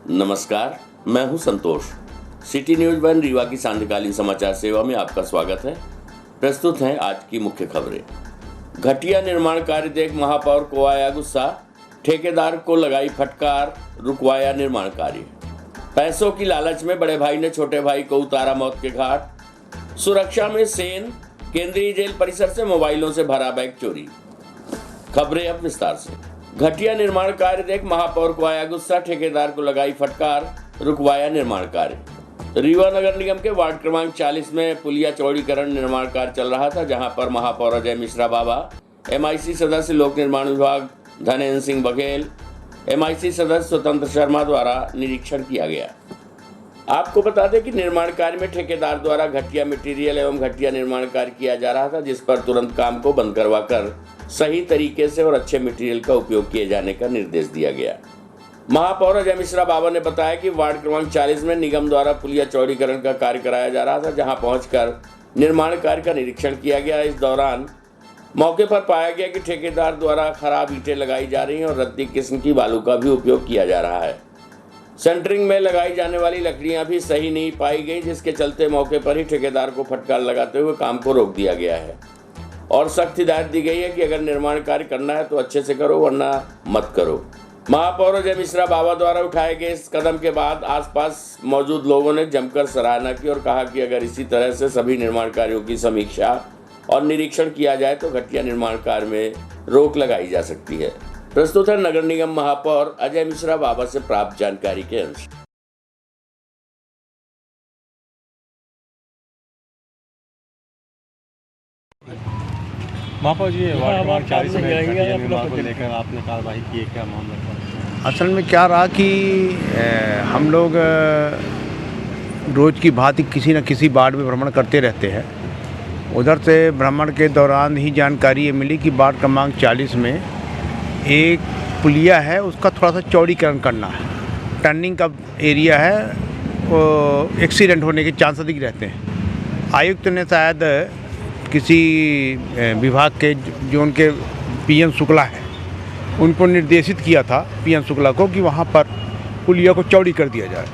नमस्कार, मैं हूं संतोष। सिटी न्यूज़ वन रीवा की सांध्यकालीन समाचार सेवा में आपका स्वागत है। प्रस्तुत हैं आज की मुख्य खबरें। घटिया निर्माण कार्य देख महापौर को आया गुस्सा, ठेकेदार को लगाई फटकार, रुकवाया निर्माण कार्य। पैसों की लालच में बड़े भाई ने छोटे भाई को उतारा मौत के घाट। सुरक्षा में सेन, केंद्रीय जेल परिसर से मोबाइलों से भरा बैग चोरी। खबरें अब विस्तार से। घटिया निर्माण कार्य देख महापौर को आया गुस्सा, ठेकेदार को लगाई फटकार, रुकवाया निर्माण कार्य। रीवा नगर निगम के वार्ड क्रमांक 40 में पुलिया चौड़ीकरण निर्माण कार्य चल रहा था, जहां पर महापौर अजय मिश्रा बाबा, MIC सदस्य लोक निर्माण विभाग धनेन्द्र सिंह बघेल, MIC सदस्य स्वतंत्र शर्मा द्वारा निरीक्षण किया गया। आपको बता दें कि निर्माण कार्य में ठेकेदार द्वारा घटिया मटेरियल एवं घटिया निर्माण कार्य किया जा रहा था, जिस पर तुरंत काम को बंद करवाकर सही तरीके से और अच्छे मटेरियल का उपयोग किए जाने का निर्देश दिया गया। महापौर अजय मिश्रा बाबा ने बताया कि वार्ड क्रमांक 40 में निगम द्वारा पुलिया चौड़ीकरण का कार्य कराया जा रहा था, जहां पहुंचकर निर्माण कार्य का निरीक्षण किया गया। इस दौरान मौके पर पाया गया कि ठेकेदार द्वारा खराब ईंटें लगाई जा रही हैं और रद्दी किस्म की बालू का भी उपयोग किया जा रहा है। सेंटरिंग में लगाई जाने वाली लकड़ियां भी सही नहीं पाई गई, जिसके चलते मौके पर ही ठेकेदार को फटकार लगाते हुए काम को रोक दिया गया है और सख्त हिदायत दी गई है कि अगर निर्माण कार्य करना है तो अच्छे से करो, वरना मत करो। महापौर अजय मिश्रा बाबा द्वारा उठाए गए इस कदम के बाद आसपास मौजूद लोगों ने जमकर सराहना की और कहा कि अगर इसी तरह से सभी निर्माण कार्यों की समीक्षा और निरीक्षण किया जाए तो घटिया निर्माण कार्य में रोक लगाई जा सकती है। प्रस्तुत है नगर निगम महापौर अजय मिश्रा बाबा से प्राप्त जानकारी के अनुसार। महापौर जी, वार्ड क्रमांक 40 में घटिया निर्माण को लेकर आपने कार्रवाई की है, क्या मामला था? असल में क्या रहा कि हम लोग रोज़ की भांति किसी न किसी वार्ड में भ्रमण करते रहते हैं। उधर से भ्रमण के दौरान ही जानकारी ये मिली कि वार्ड क्रमांक 40 में एक पुलिया है, उसका थोड़ा सा चौड़ीकरण करना है। टर्निंग का एरिया है, वो एक्सीडेंट होने के चांस अधिक रहते हैं। आयुक्त ने शायद किसी विभाग के जो उनके PM शुक्ला है, उनको निर्देशित किया था PM शुक्ला को कि वहाँ पर पुलिया को चौड़ी कर दिया जाए।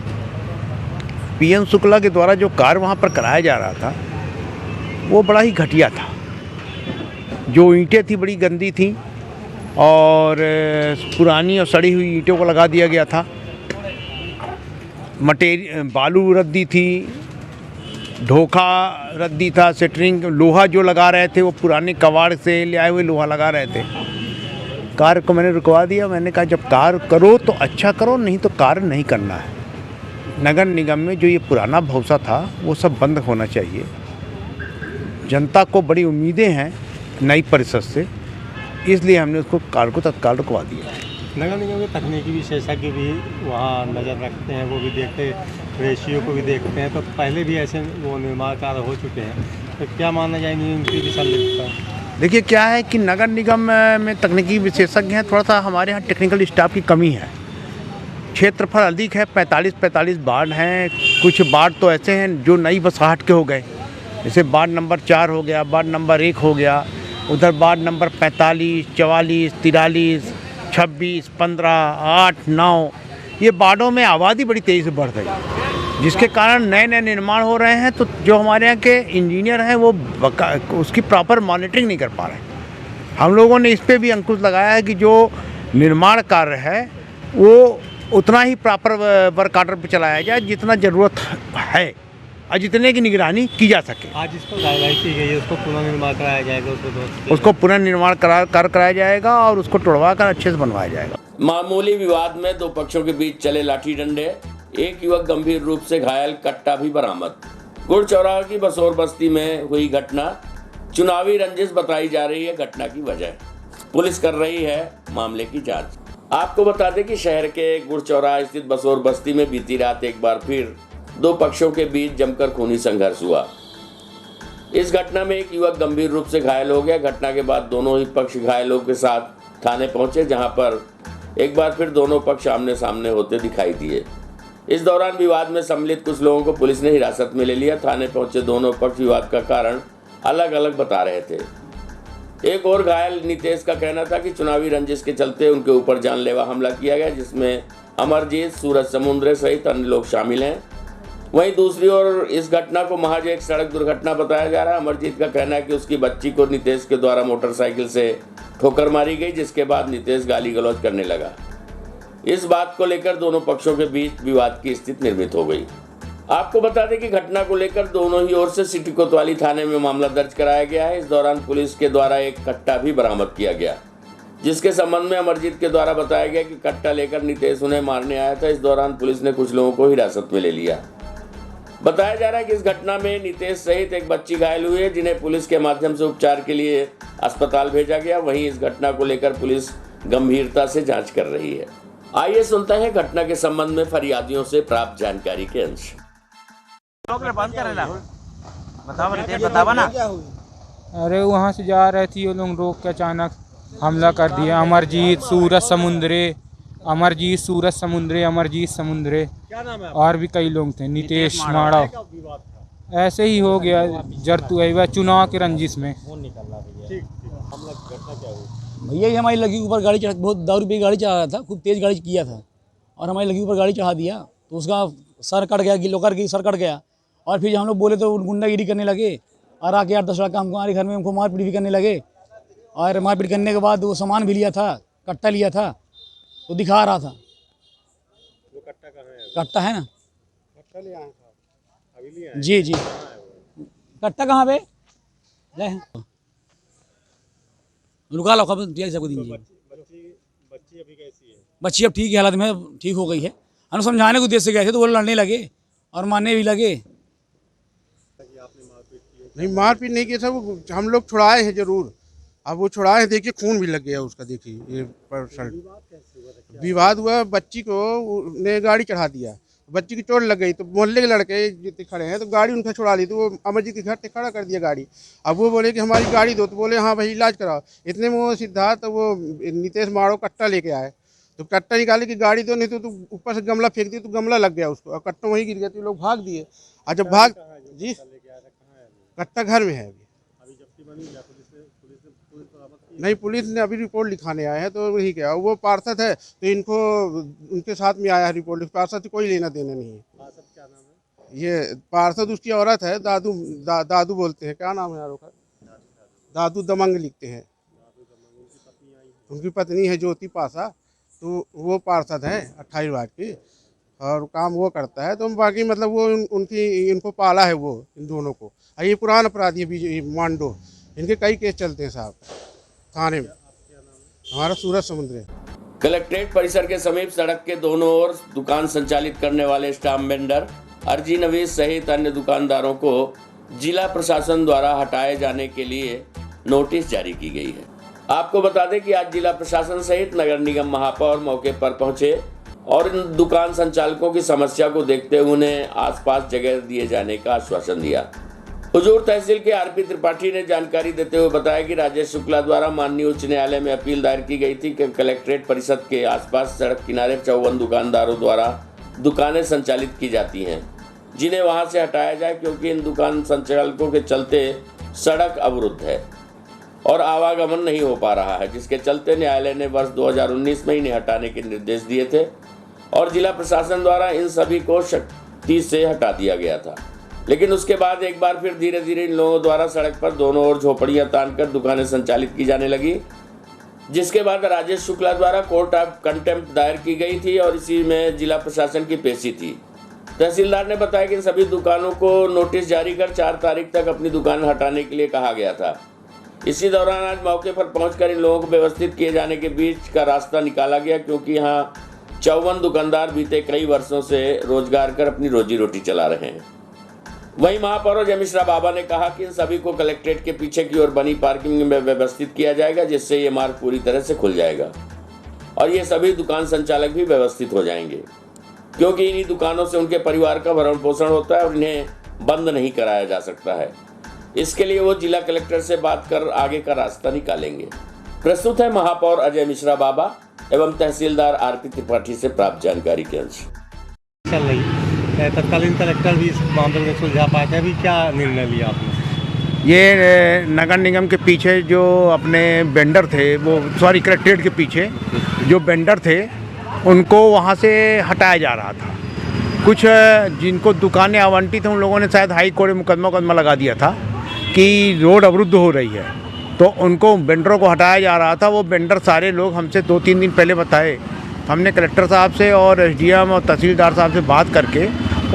PM शुक्ला के द्वारा जो कार्य वहाँ पर कराया जा रहा था वो बड़ा ही घटिया था। जो ईंटें थी बड़ी गंदी थी और पुरानी और सड़ी हुई ईंटों को लगा दिया गया था। बालू रद्दी थी, ढोखा रद्दी था, सेटरिंग लोहा जो लगा रहे थे वो पुराने कबाड़ से ले आए हुए लोहा लगा रहे थे। कार्य को मैंने रुकवा दिया। मैंने कहा जब कार्य करो तो अच्छा करो, नहीं तो कार्य नहीं करना है। नगर निगम में जो ये पुराना भौसा था वो सब बंद होना चाहिए। जनता को बड़ी उम्मीदें हैं नई परिषद से, इसलिए हमने उसको कार्य को तत्काल रुकवा दिया। नगर निगम के तकनीकी विशेषज्ञ भी वहाँ नज़र रखते हैं, वो भी देखते हैं, रेशियो को भी देखते हैं। तो पहले भी ऐसे वो निर्माण कार्य हो चुके हैं, तो क्या मानना चाहिए उनकी भी संलिप्तता? देखिए क्या है कि नगर निगम में तकनीकी विशेषज्ञ हैं, थोड़ा सा हमारे यहाँ टेक्निकल स्टाफ की कमी है। क्षेत्रफल अधिक है, 45 वार्ड हैं। कुछ वार्ड तो ऐसे हैं जो नई बसाहट के हो गए, जैसे वार्ड नंबर 4 हो गया, वार्ड नंबर 1 हो गया, उधर वार्ड नंबर 45, 44, 43, 26, 15, 8, 9, ये वार्डों में आबादी बड़ी तेज़ी से बढ़ रही, जिसके कारण नए नए निर्माण हो रहे हैं। तो जो हमारे यहाँ के इंजीनियर हैं वो उसकी प्रॉपर मॉनिटरिंग नहीं कर पा रहे। हम लोगों ने इस पर भी अंकुश लगाया है कि जो निर्माण कार्य है वो उतना ही प्रॉपर वर्क ऑर्डर पर चलाया जाए जितना ज़रूरत है और जितने की निगरानी की जा सके। आज इस पर कार्रवाई की गई है, उसको पुनर्निर्माण कराया जाएगा, उसको पुनर्निर्माण कराया जाएगा और उसको तोड़वा कर अच्छे से बनवाया जाएगा। मामूली विवाद में दो पक्षों के बीच चले लाठी डंडे, एक युवक गंभीर रूप से घायल, कट्टा भी बरामद। गुड़ चौराहा की बसोर बस्ती में हुई घटना, चुनावी रंजिश बताई जा रही है घटना की वजह। पुलिस कर रही है मामले की जांच। आपको बता दें कि शहर के गुड़ चौराहा स्थित बसोर बस्ती में बीती रात एक बार फिर दो पक्षों के बीच जमकर खूनी संघर्ष हुआ। इस घटना में एक युवक गंभीर रूप से घायल हो गया। घटना के बाद दोनों ही पक्ष घायलों के साथ थाने पहुंचे, जहां पर एक बार फिर दोनों पक्ष आमने सामने होते दिखाई दिए। इस दौरान विवाद में सम्मिलित कुछ लोगों को पुलिस ने हिरासत में ले लिया। थाने पहुंचे दोनों पक्ष विवाद का कारण अलग अलग बता रहे थे। एक और घायल नितेश का कहना था कि चुनावी रंजिश के चलते उनके ऊपर जानलेवा हमला किया गया, जिसमें अमरजीत, सूरज समुद्रे सहित अन्य लोग शामिल हैं। वहीं दूसरी ओर इस घटना को महज एक सड़क दुर्घटना बताया जा रहा है। अमरजीत का कहना है कि उसकी बच्ची को नितेश के द्वारा मोटरसाइकिल से ठोकर मारी गई, जिसके बाद नितेश गाली गलौज करने लगा। इस बात को लेकर दोनों पक्षों के बीच विवाद की स्थिति निर्मित हो गई। आपको बता दें कि घटना को लेकर दोनों ही ओर से सिटी कोतवाली थाने में मामला दर्ज कराया गया है। इस दौरान पुलिस के द्वारा एक कट्टा भी बरामद किया गया, जिसके संबंध में अमरजीत के द्वारा बताया गया कि कट्टा लेकर नितेश उन्हें मारने आया था। इस दौरान पुलिस ने कुछ लोगों को हिरासत में ले लिया। बताया जा रहा है कि इस घटना में नितेश सहित एक बच्ची घायल हुई है, जिन्हें पुलिस के माध्यम से उपचार के लिए अस्पताल भेजा गया। वहीं इस घटना को लेकर पुलिस गंभीरता से जांच कर रही है। आइए सुनते हैं घटना के संबंध में फरियादियों से प्राप्त जानकारी के अंश। बतावा ना। अरे वहाँ से जा रहे थी, वो लोग रोक के अचानक हमला कर दिया। अमरजीत, सूरज समुद्रे और भी कई लोग थे, नितेश माड़ा। ऐसे ही हो गया चुनाव के रंजिश में। भैया ये हमारी लड़की के ऊपर गाड़ी चढ़ा, बहुत दारू पी गाड़ी चढ़ा रहा था, खूब तेज़ गाड़ी किया था और हमारी लड़की के ऊपर गाड़ी चढ़ा दिया, तो उसका सर कट गया, गिलो करके सर कट गया। और फिर हम लोग बोले तो गुंडागिरी करने लगे और आके 8-10 लड़का हमको हमारे घर में हमको मारपीट भी करने लगे। और मारपीट करने के बाद वो सामान भी लिया था, कट्टा लिया था, तो दिखा रहा था। वो कट्टा कहाँ है? कट्टा है ना, कट्टा ले आए साहब, अभी ले आए। जी कट्टा कहाँ पे रुका लो खबर सबको दीजिए। बच्ची अभी कैसी है? बच्ची अब ठीक है, हालत में ठीक हो गई है। हम समझाने के उद्देश्य से गए थे तो वो लड़ने लगे और मारने भी लगे। नहीं, मारपीट नहीं किया था, वो हम लोग छुड़ाए हैं जरूर। अब वो छुड़ाए हैं, देखिए खून भी लग गया उसका, देखिए ये विवाद हुआ। बच्ची को ने गाड़ी चढ़ा दिया, बच्ची की चोट लग गई तो मोहल्ले के लड़के जितने खड़े हैं तो गाड़ी उनका छुड़ा ली, तो वो अमरजीत के घर से खड़ा कर दिया गाड़ी। अब वो बोले कि हमारी गाड़ी दो, तो बोले हाँ भाई इलाज कराओ। इतने में वो सिद्धार्थ वो नितेश माड़ो कट्टा लेके आए, तो कट्टा निकाले कि गाड़ी दो, नहीं तो ऊपर से गमला फेंक दिया, तो गमला लग गया उसको और कट्टा वहीं गिर गया, तो लोग भाग दिए। और जब भाग जी कट्टा घर में है अभी। नहीं, पुलिस ने अभी रिपोर्ट लिखाने आए हैं, तो वही क्या वो पार्षद है तो इनको उनके साथ में आया है रिपोर्ट। पार्षद से कोई लेना देना नहीं है। पार्षद क्या नाम है? ये पार्षद उसकी औरत है, दादू बोलते हैं, क्या नाम है यार उसका? दादू दमंग लिखते हैं। उनकी पत्नी है ज्योति पासा, तो वो पार्षद है 28 वार्ड की और काम वो करता है। तो बाकी मतलब वो इनको पाला है वो, इन दोनों को। और ये पुराना अपराधी है मांडो, इनके कई केस चलते हैं साहब थाने में। हमारा सूरज समुद्रे। कलेक्ट्रेट परिसर के समीप सड़क के दोनों ओर दुकान संचालित करने वाले स्टाम्प वेंडर, अर्जी नवीस सहित अन्य दुकानदारों को जिला प्रशासन द्वारा हटाए जाने के लिए नोटिस जारी की गई है। आपको बता दें कि आज जिला प्रशासन सहित नगर निगम महापौर मौके पर पहुंचे और इन दुकान संचालकों की समस्या को देखते हुए उन्हें आसपास जगह दिए जाने का आश्वासन दिया। हुजूर तहसील के आरपी त्रिपाठी ने जानकारी देते हुए बताया कि राजेश शुक्ला द्वारा माननीय उच्च न्यायालय में अपील दायर की गई थी कि कलेक्ट्रेट परिसर के आसपास सड़क किनारे 54 दुकानदारों द्वारा दुकानें संचालित की जाती हैं, जिन्हें वहां से हटाया जाए, क्योंकि इन दुकान संचालकों के चलते सड़क अवरुद्ध है और आवागमन नहीं हो पा रहा है, जिसके चलते न्यायालय ने वर्ष 2019 में इन्हें हटाने के निर्देश दिए थे और जिला प्रशासन द्वारा इन सभी को सख्ती से हटा दिया गया था। लेकिन उसके बाद एक बार फिर धीरे धीरे इन लोगों द्वारा सड़क पर दोनों ओर झोपड़ियां तानकर दुकानें संचालित की जाने लगी, जिसके बाद राजेश शुक्ला द्वारा कोर्ट ऑफ कंटेम्प्ट दायर की गई थी और इसी में जिला प्रशासन की पेशी थी। तहसीलदार ने बताया कि इन सभी दुकानों को नोटिस जारी कर 4 तारीख तक अपनी दुकान हटाने के लिए कहा गया था। इसी दौरान आज मौके पर पहुंचकर इन लोगों को व्यवस्थित किए जाने के बीच का रास्ता निकाला गया, क्योंकि यहाँ 54 दुकानदार बीते कई वर्षों से रोजगार कर अपनी रोजी रोटी चला रहे हैं। वहीं महापौर अजय मिश्रा बाबा ने कहा कि इन सभी को कलेक्ट्रेट के पीछे की ओर बनी पार्किंग में व्यवस्थित किया जाएगा, जिससे ये मार्ग पूरी तरह से खुल जाएगा और ये सभी दुकान संचालक भी व्यवस्थित हो जाएंगे, क्योंकि इन्हीं दुकानों से उनके परिवार का भरण पोषण होता है और इन्हें बंद नहीं कराया जा सकता है। इसके लिए वो जिला कलेक्टर से बात कर आगे का रास्ता निकालेंगे। प्रस्तुत है महापौर अजय मिश्रा बाबा एवं तहसीलदार आरपी त्रिपाठी से प्राप्त जानकारी के अंश। चल रही तत्कालीन कलेक्टर भी इस मामले में सुलझा पाए थे। अभी क्या निर्णय लिया आपने? ये नगर निगम के पीछे जो अपने वेंडर थे, वो सॉरी कलेक्ट्रेट के पीछे जो वेंडर थे उनको वहाँ से हटाया जा रहा था। कुछ जिनको दुकानें आवंटित हैं उन लोगों ने शायद हाई कोर्ट में मुकदमा लगा दिया था कि रोड अवरुद्ध हो रही है, तो उनको वेंडरों को हटाया जा रहा था। वो वेंडर सारे लोग हमसे 2-3 दिन पहले बताए, हमने कलेक्टर साहब से और एसडीएम और तहसीलदार साहब से बात करके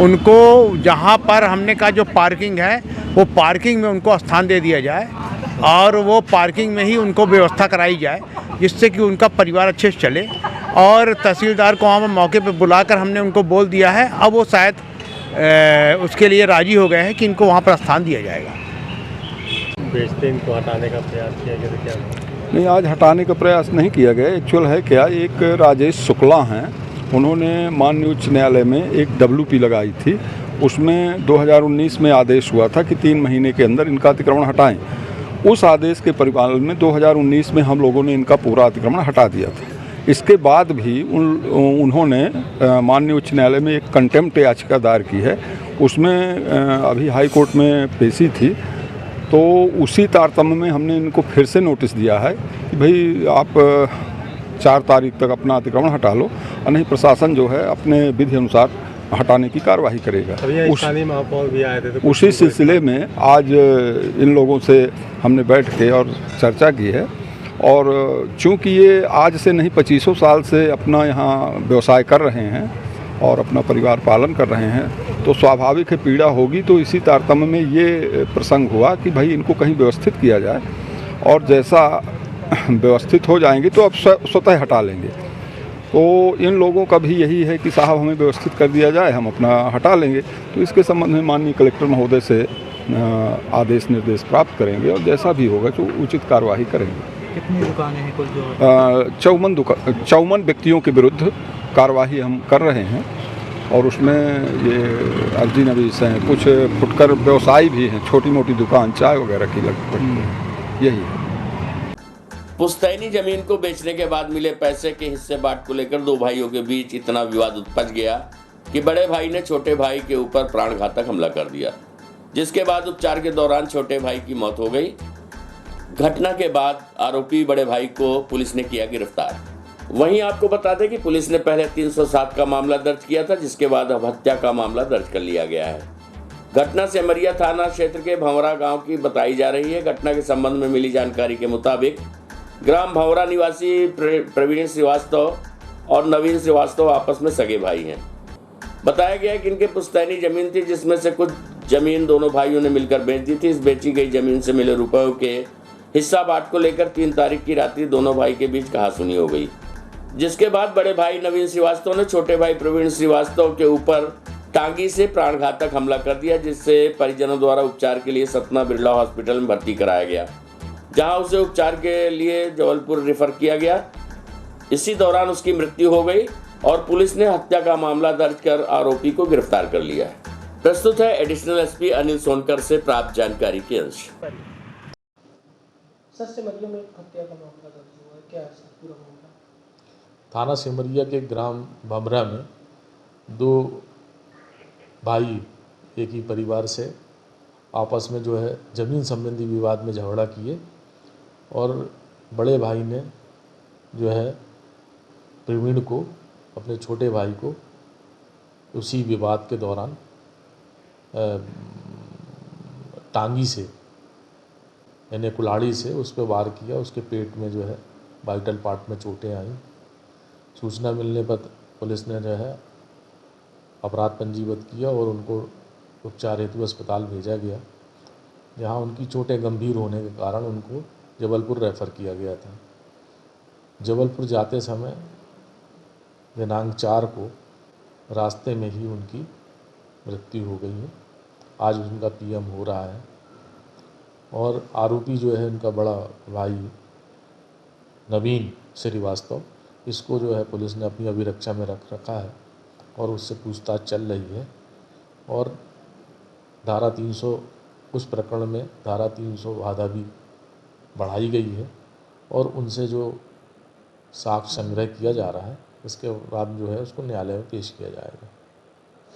उनको जहाँ पर हमने कहा जो पार्किंग है वो पार्किंग में उनको स्थान दे दिया जाए और वो पार्किंग में ही उनको व्यवस्था कराई जाए, जिससे कि उनका परिवार अच्छे से चले। और तहसीलदार को वहाँ मौके पर बुलाकर हमने उनको बोल दिया है, अब वो शायद उसके लिए राज़ी हो गए हैं कि इनको वहाँ पर स्थान दिया जाएगा। बेचते इनको हटाने का प्रयास किया गया, तो क्या नहीं, आज हटाने का प्रयास नहीं किया गया। एक्चुअल है क्या, एक राजेश शुक्ला हैं, उन्होंने माननीय उच्च न्यायालय में एक WP लगाई थी। उसमें 2019 में आदेश हुआ था कि 3 महीने के अंदर इनका अतिक्रमण हटाएं। उस आदेश के परिपालन में 2019 में हम लोगों ने इनका पूरा अतिक्रमण हटा दिया था। इसके बाद भी उन्होंने माननीय उच्च न्यायालय में एक कंटेम्प्ट याचिका दायर की है। उसमें अभी हाई कोर्ट में पेशी थी, तो उसी तारतम्य में हमने इनको फिर से नोटिस दिया है कि भाई आप 4 तारीख तक अपना अतिक्रमण हटा लो, और नहीं प्रशासन जो है अपने विधि अनुसार हटाने की कार्रवाई करेगा। स्थानीय महापौर भी आए थे, तो उसी सिलसिले में आज इन लोगों से हमने बैठ के और चर्चा की है। और चूंकि ये आज से नहीं 25 साल से अपना यहाँ व्यवसाय कर रहे हैं और अपना परिवार पालन कर रहे हैं, तो स्वाभाविक है पीड़ा होगी। तो इसी तारतम्य में ये प्रसंग हुआ कि भाई इनको कहीं व्यवस्थित किया जाए, और जैसा व्यवस्थित हो जाएंगे तो अब स्वतः हटा लेंगे। तो इन लोगों का भी यही है कि साहब हमें व्यवस्थित कर दिया जाए, हम अपना हटा लेंगे। तो इसके संबंध में माननीय कलेक्टर महोदय से आदेश निर्देश प्राप्त करेंगे, और जैसा भी होगा तो उचित कार्यवाही करेंगे। कितनी दुकानें हैं कुल जो? 54 व्यक्तियों के विरुद्ध कार्यवाही हम कर रहे हैं, और उसमें ये अर्जी नवीस हैं, कुछ फुटकर व्यवसायी भी हैं, छोटी मोटी दुकान चाय वगैरह की लगभग यही है। पुश्तैनी जमीन को बेचने के बाद मिले पैसे के हिस्से बांट को लेकर 2 भाइयों के बीच इतना विवाद उपज गया कि बड़े भाई ने छोटे भाई के ऊपर प्राणघातक हमला कर दिया, जिसके बाद उपचार के दौरान छोटे भाई की मौत हो गई। घटना के बाद आरोपी बड़े भाई को पुलिस ने किया गिरफ्तार। वहीं आपको बता दें कि पुलिस ने पहले 307 का मामला दर्ज किया था, जिसके बाद अब हत्या का मामला दर्ज कर लिया गया है। घटना सेमरिया थाना क्षेत्र के भंवरा गांव की बताई जा रही है। घटना के संबंध में मिली जानकारी के मुताबिक ग्राम भंवरा निवासी प्रवीण श्रीवास्तव और नवीन श्रीवास्तव आपस में सगे भाई हैं। बताया गया कि इनके पुश्तैनी जमीन थी, जिसमें से कुछ जमीन दोनों भाइयों ने मिलकर बेच दी थी। इस बेची गई जमीन से मिले रुपयों के हिस्सा बांट को लेकर 3 तारीख की रात्रि दोनों भाई के बीच कहासुनी हो गई, जिसके बाद बड़े भाई नवीन श्रीवास्तव ने छोटे भाई प्रवीण श्रीवास्तव के ऊपर टांगी से प्राणघातक हमला कर दिया, जिससे परिजनों द्वारा उपचार के लिए सतना बिरला हॉस्पिटल में भर्ती कराया गया, जहां उसे उपचार के लिए जबलपुर रेफर किया गया। इसी दौरान उसकी मृत्यु हो गई और पुलिस ने हत्या का मामला दर्ज कर आरोपी को गिरफ्तार कर लिया है। प्रस्तुत है एडिशनल एसपी अनिल सोनकर से प्राप्त जानकारी के अंश। सर, सिमरिया में हत्या का मामला दर्ज हुआ है, क्या है सर पूरा मामला? थाना सिमरिया के ग्राम भंवरा में 2 भाई एक ही परिवार से आपस में जो है ज़मीन संबंधी विवाद में झगड़ा किए, और बड़े भाई ने जो है प्रवीण को, अपने छोटे भाई को, उसी विवाद के दौरान टांगी से यानी कुल्हाड़ी से उस पर वार किया। उसके पेट में जो है वाइटल पार्ट में चोटें आई। सूचना मिलने पर पुलिस ने जो है अपराध पंजीबद्ध किया और उनको उपचार हेतु अस्पताल भेजा गया, जहां उनकी चोटें गंभीर होने के कारण उनको जबलपुर रेफ़र किया गया था। जबलपुर जाते समय दिनांक 4 को रास्ते में ही उनकी मृत्यु हो गई है। आज उनका PM हो रहा है, और आरोपी जो है उनका बड़ा भाई नवीन श्रीवास्तव, इसको जो है पुलिस ने अपनी अभिरक्षा में रख रखा है और उससे पूछताछ चल रही है। और धारा 300 उस प्रकरण में धारा 300 आधा भी बढ़ाई गई है, और उनसे जो साक्ष्य संग्रह किया जा रहा है, इसके बाद जो है उसको न्यायालय में पेश किया जाएगा।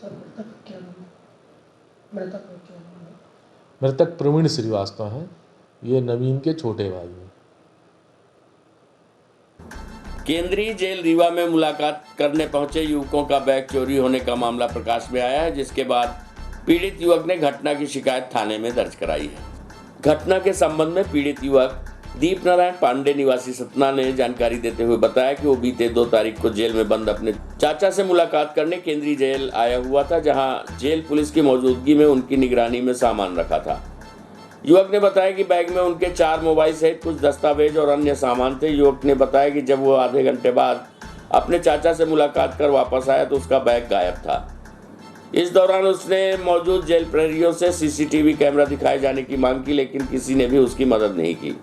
सर, मृतक क्या नाम है? मृतक क्या नाम है? मृतक प्रवीण श्रीवास्तव हैं, ये नवीन के छोटे भाई हैं। केंद्रीय जेल रीवा में मुलाकात करने पहुंचे युवकों का बैग चोरी होने का मामला प्रकाश में आया है, जिसके बाद पीड़ित युवक ने घटना की शिकायत थाने में दर्ज कराई है। घटना के संबंध में पीड़ित युवक दीप नारायण पांडे निवासी सतना ने जानकारी देते हुए बताया कि वो बीते 2 तारीख को जेल में बंद अपने चाचा से मुलाकात करने केंद्रीय जेल आया हुआ था, जहां जेल पुलिस की मौजूदगी में उनकी निगरानी में सामान रखा था। युवक ने बताया कि बैग में उनके 4 मोबाइल सहित कुछ दस्तावेज और अन्य सामान थे। युवक ने बताया कि जब वो आधे घंटे बाद अपने चाचा से मुलाकात कर वापस आया तो उसका बैग गायब था। इस दौरान उसने मौजूद जेल प्रहरियों से सीसीटीवी कैमरा दिखाए जाने की मांग की, लेकिन किसी ने भी उसकी मदद नहीं की,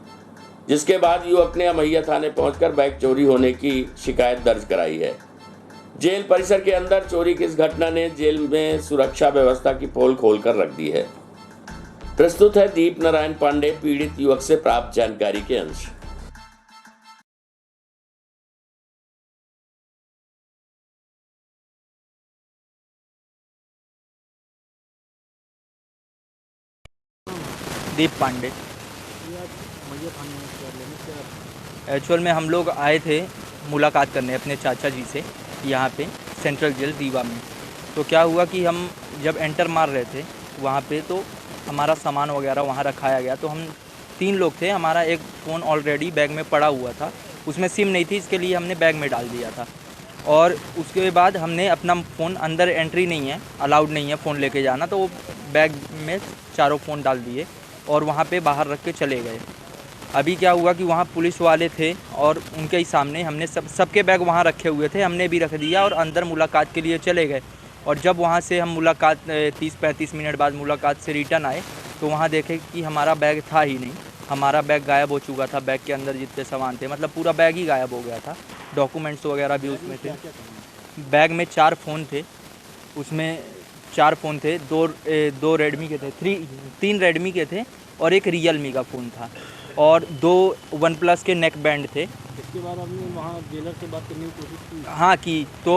जिसके बाद युवक ने अमैया थाने पहुंचकर बैग चोरी होने की शिकायत दर्ज कराई है। जेल परिसर के अंदर चोरी की इस घटना ने जेल में सुरक्षा व्यवस्था की पोल खोलकर रख दी है। प्रस्तुत है दीप नारायण पांडे पीड़ित युवक से प्राप्त जानकारी के अंश। दीप पांडे। एक्चुअल में हम लोग आए थे मुलाकात करने अपने चाचा जी से यहाँ पे सेंट्रल जेल रीवा में। तो क्या हुआ कि हम जब एंटर मार रहे थे वहाँ पे तो हमारा सामान वगैरह वहाँ रखाया गया। तो हम 3 लोग थे, हमारा एक फ़ोन ऑलरेडी बैग में पड़ा हुआ था, उसमें सिम नहीं थी, इसके लिए हमने बैग में डाल दिया था। और उसके बाद हमने अपना फ़ोन, अंदर एंट्री नहीं है, अलाउड नहीं है फ़ोन लेके जाना, तो वो बैग में 4 फ़ोन डाल दिए और वहाँ पे बाहर रख के चले गए। अभी क्या हुआ कि वहाँ पुलिस वाले थे और उनके ही सामने हमने सबके बैग वहाँ रखे हुए थे, हमने भी रख दिया और अंदर मुलाकात के लिए चले गए। और जब वहाँ से हम मुलाकात 30-35 मिनट बाद मुलाकात से रिटर्न आए तो वहाँ देखे कि हमारा बैग था ही नहीं, हमारा बैग गायब हो चुका था। बैग के अंदर जितने सामान थे, मतलब पूरा बैग ही गायब हो गया था, डॉक्यूमेंट्स वगैरह भी उसमें थे। बैग में 4 फ़ोन थे, उसमें 4 फ़ोन थे, 2 रेडमी के थे, 3 रेडमी के थे और एक रियलमी का फ़ोन था और 2 वन प्लस के नेक बैंड थे। इसके बाद हमने वहाँ जेलर से बात करने की कोशिश की। हाँ की, तो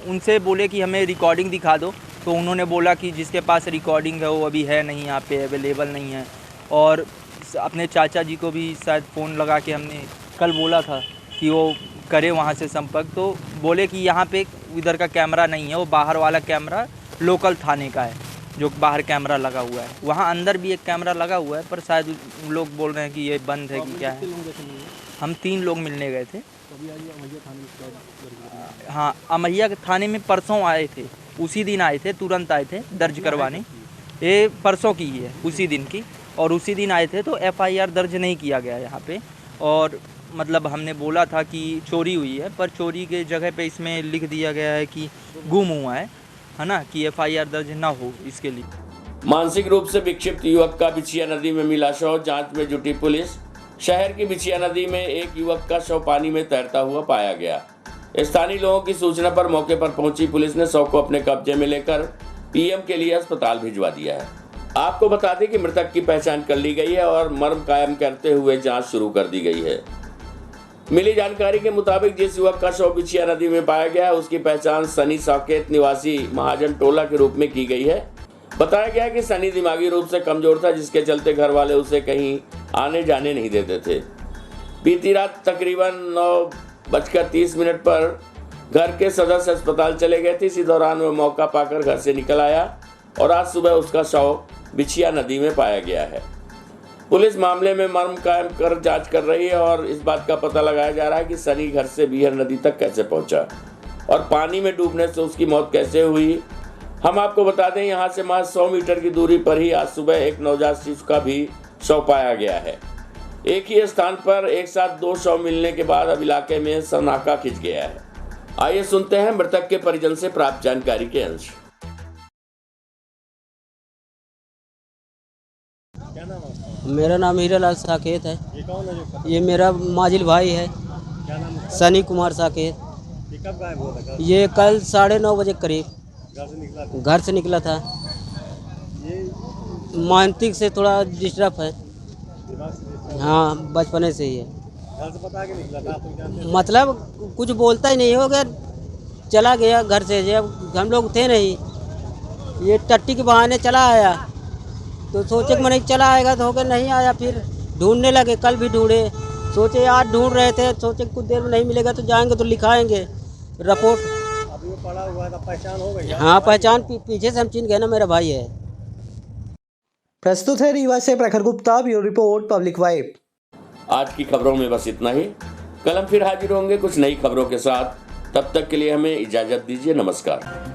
उनसे बोले कि हमें रिकॉर्डिंग दिखा दो, तो उन्होंने बोला कि जिसके पास रिकॉर्डिंग है वो अभी है नहीं, यहाँ पे अवेलेबल नहीं है। और अपने चाचा जी को भी शायद फ़ोन लगा के हमने कल बोला था कि वो करे वहाँ से संपर्क, तो बोले कि यहाँ पे इधर का कैमरा नहीं है, वो बाहर वाला कैमरा लोकल थाने का है जो बाहर कैमरा लगा हुआ है। वहाँ अंदर भी एक कैमरा लगा हुआ है पर शायद लोग बोल रहे हैं कि ये बंद है कि क्या है। हम 3 लोग मिलने गए थे। हाँ, अमैया थाने में परसों आए थे, उसी दिन आए थे, तुरंत आए थे दर्ज करवाने। ये परसों की है, उसी दिन की, और उसी दिन आए थे तो FIR दर्ज नहीं किया गया यहाँ पे। और मतलब हमने बोला था कि चोरी हुई है, पर चोरी के जगह पे इसमें लिख दिया गया है कि गुम हुआ है ना, कि FIR दर्ज ना हो इसके लिए। मानसिक रूप से विक्षिप्त युवक का बिछिया नदी में मिला शव, जांच में जुटी पुलिस। शहर की बिछिया नदी में एक युवक का शव पानी में तैरता हुआ पाया गया। स्थानीय लोगों की सूचना पर मौके पर पहुंची पुलिस ने शव को अपने कब्जे में लेकर PM के लिए अस्पताल भिजवा दिया है। आपको बता दें कि मृतक की पहचान कर ली गई है और मर्म कायम करते हुए जांच शुरू कर दी गई है। मिली जानकारी के मुताबिक जिस युवक का शव बिछिया नदी में पाया गया है उसकी पहचान सनी साकेत निवासी महाजन टोला के रूप में की गई है। बताया गया कि सनी दिमागी रूप से कमजोर था, जिसके चलते घर वाले उसे कहीं आने जाने नहीं देते थे। बीती रात तकरीबन 9:30 पर घर के सदस्य अस्पताल चले गए थे। इसी दौरान वह मौका पाकर घर से निकल आया और आज सुबह उसका शव बिछिया नदी में पाया गया है। पुलिस मामले में मर्म कायम कर जांच कर रही है और इस बात का पता लगाया जा रहा है कि सनी घर से बीहर नदी तक कैसे पहुंचा और पानी में डूबने से उसकी मौत कैसे हुई। हम आपको बता दें, यहाँ से महज 100 मीटर की दूरी पर ही आज सुबह एक नवजात शिशु का भी शव पाया गया है। एक ही स्थान पर एक साथ 2 शव मिलने के बाद अब इलाके में सन्नाटा खिंच गया है। आइए सुनते हैं मृतक के परिजन से प्राप्त जानकारी के अंश। मेरा नाम हीरालाल साकेत है। ये कौन है जो? ये मेरा माजिल भाई है। क्या नाम है? सनी कुमार साकेत। ये कब गायब हुआ था? ये कल 9:30 बजे करीब घर से निकला था? ये मानसिक से थोड़ा डिस्टर्ब है। दिमाग से? हाँ, बचपने से ही है। घर से पता के निकला था? आप जानते हैं? मतलब कुछ बोलता ही नहीं, हो गया चला गया घर से। जब हम लोग थे नहीं, ये टट्टी के बहाने चला आया तो सोचे कि मैंने चला आएगा, तो हो गया नहीं आया। फिर ढूंढने लगे, कल भी ढूंढे, सोचे आज ढूंढ रहे थे, सोचे कुछ देर में नहीं मिलेगा तो जाएंगे तो लिखाएंगे रिपोर्ट। अभी वो पड़ा हुआ था, पहचान हो गई? हाँ पहचान, पीछे से हम चिन्ह गए ना, मेरा भाई है। प्रस्तुत है रीवा से प्रखर Gupta, bureau report public vibe. आज की खबरों में बस इतना ही। कल हम फिर हाजिर होंगे कुछ नई खबरों के साथ। तब तक के लिए हमें इजाजत दीजिए। नमस्कार।